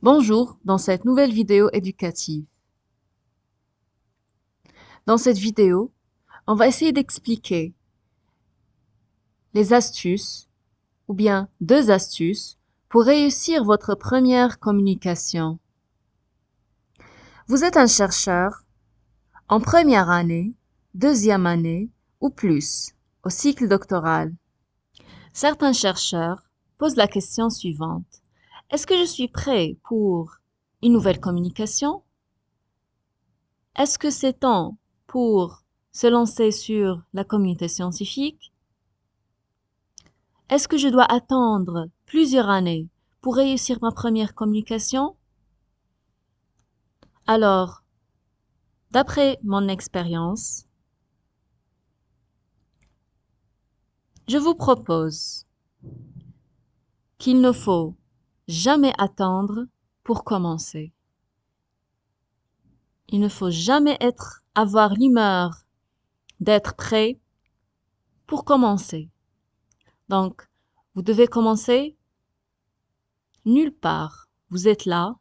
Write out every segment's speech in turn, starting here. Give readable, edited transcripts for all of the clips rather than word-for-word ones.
Bonjour dans cette nouvelle vidéo éducative. Dans cette vidéo, on va essayer d'expliquer les astuces ou bien 2 astuces pour réussir votre première communication. Vous êtes un chercheur en première année, deuxième année ou plus au cycle doctoral. Certains chercheurs posent la question suivante. Est-ce que je suis prêt pour une nouvelle communication? Est-ce que c'est temps pour se lancer sur la communauté scientifique? Est-ce que je dois attendre plusieurs années pour réussir ma première communication? Alors, d'après mon expérience, je vous propose qu'il ne faut jamais attendre pour commencer. Il ne faut jamais avoir l'humeur d'être prêt pour commencer. Donc, vous devez commencer nulle part. Vous êtes là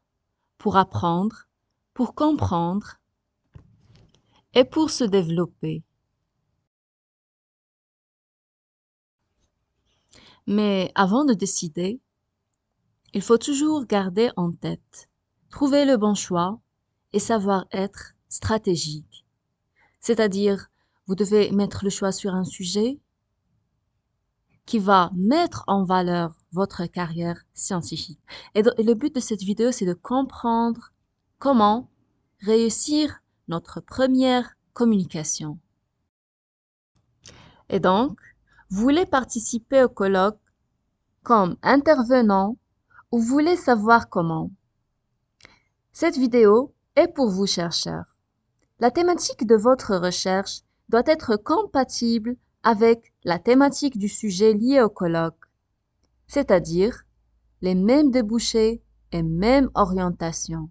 pour apprendre, pour comprendre et pour se développer. Mais avant de décider, il faut toujours garder en tête, trouver le bon choix et savoir être stratégique. C'est-à-dire, vous devez mettre le choix sur un sujet qui va mettre en valeur votre carrière scientifique. Et le but de cette vidéo, c'est de comprendre comment réussir notre première communication. Et donc, vous voulez participer au colloque comme intervenant ou voulez savoir comment. Cette vidéo est pour vous, chercheurs. La thématique de votre recherche doit être compatible avec la thématique du sujet lié au colloque, c'est-à-dire les mêmes débouchés et mêmes orientations.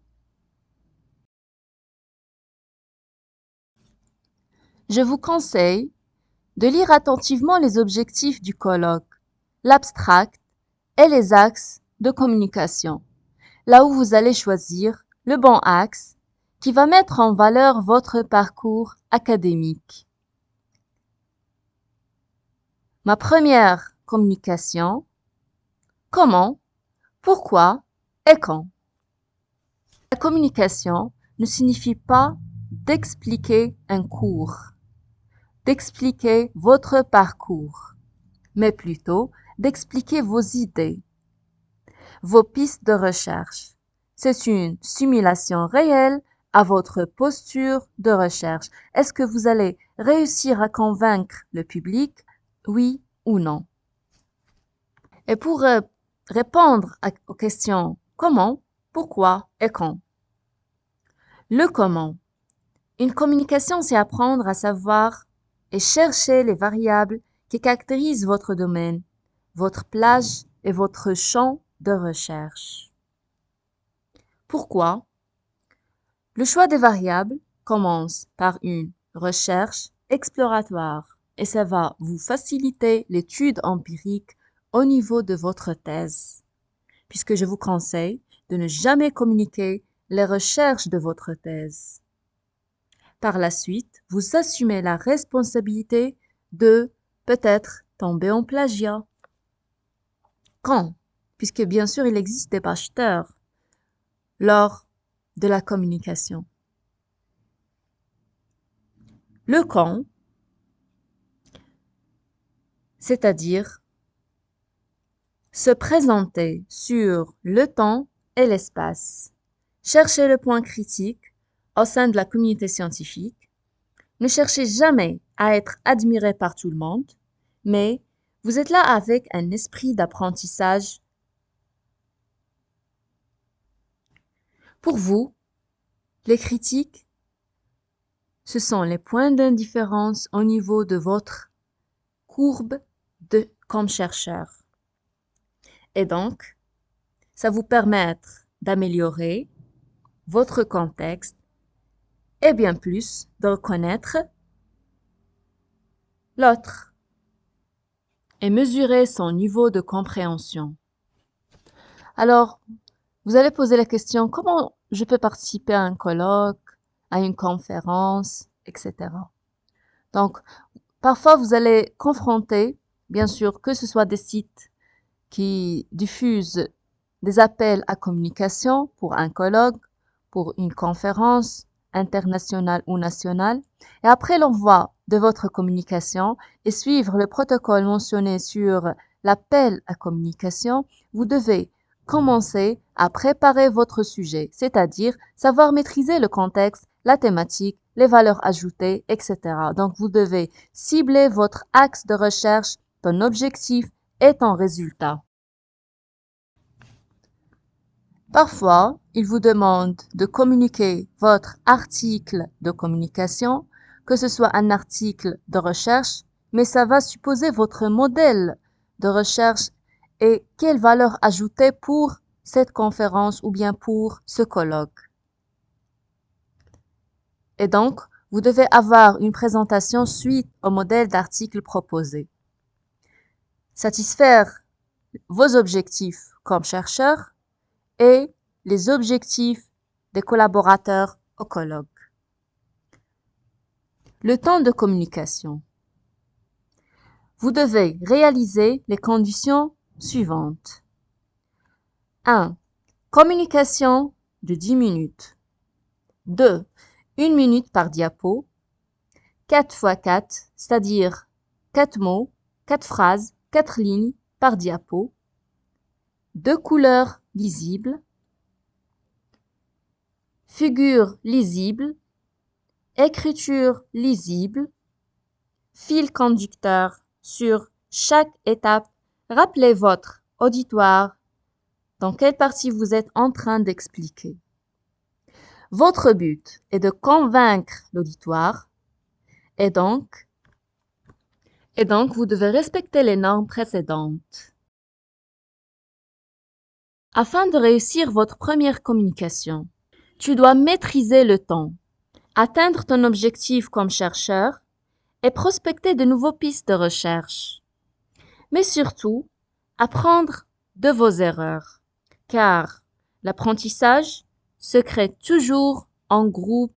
Je vous conseille de lire attentivement les objectifs du colloque, l'abstract et les axes de communication, là où vous allez choisir le bon axe qui va mettre en valeur votre parcours académique. Ma première communication, comment, pourquoi et quand. La communication ne signifie pas d'expliquer un cours, d'expliquer votre parcours, mais plutôt d'expliquer vos idées, vos pistes de recherche. C'est une simulation réelle à votre posture de recherche. Est-ce que vous allez réussir à convaincre le public, oui ou non? Et pour répondre aux questions comment, pourquoi et quand. Le comment. Une communication, c'est apprendre à savoir et chercher les variables qui caractérisent votre domaine, votre plage et votre champ de recherche. Pourquoi? Le choix des variables commence par une recherche exploratoire et ça va vous faciliter l'étude empirique au niveau de votre thèse, puisque je vous conseille de ne jamais communiquer les recherches de votre thèse. Par la suite, vous assumez la responsabilité de peut-être tomber en plagiat. Quand? Puisque bien sûr, il existe des acheteurs lors de la communication. Le quand, c'est-à-dire se présenter sur le temps et l'espace. Cherchez le point critique au sein de la communauté scientifique. Ne cherchez jamais à être admiré par tout le monde, mais vous êtes là avec un esprit d'apprentissage. Pour vous, les critiques, ce sont les points d'indifférence au niveau de votre courbe comme chercheur. Et donc, ça vous permet d'améliorer votre contexte et bien plus de reconnaître l'autre et mesurer son niveau de compréhension. Alors, Vous allez poser la question, comment je peux participer à un colloque, à une conférence, etc. Donc, parfois, vous allez confronter, bien sûr, que ce soit des sites qui diffusent des appels à communication pour un colloque, pour une conférence internationale ou nationale, et après l'envoi de votre communication et suivre le protocole mentionné sur l'appel à communication, vous devez commencer à préparer votre sujet, c'est-à-dire savoir maîtriser le contexte, la thématique, les valeurs ajoutées, etc. Donc, vous devez cibler votre axe de recherche, ton objectif et ton résultat. Parfois, il vous demande de communiquer votre article de communication, que ce soit un article de recherche, mais ça va supposer votre modèle de recherche et quelle valeur ajouter pour cette conférence ou bien pour ce colloque. Et donc, vous devez avoir une présentation suite au modèle d'article proposé. Satisfaire vos objectifs comme chercheur et les objectifs des collaborateurs au colloque. Le temps de communication. Vous devez réaliser les conditions suivantes. 1. Communication de 10 minutes. 2. 1 minute par diapo. 4 x 4, c'est-à-dire 4 mots, 4 phrases, 4 lignes par diapo. 2 couleurs lisibles. Figure lisible. Écriture lisible. Fil conducteur sur chaque étape. Rappelez votre auditoire dans quelle partie vous êtes en train d'expliquer. Votre but est de convaincre l'auditoire et donc vous devez respecter les normes précédentes. Afin de réussir votre première communication, tu dois maîtriser le temps, atteindre ton objectif comme chercheur et prospecter de nouvelles pistes de recherche. Mais surtout, apprendre de vos erreurs, car l'apprentissage se crée toujours en groupe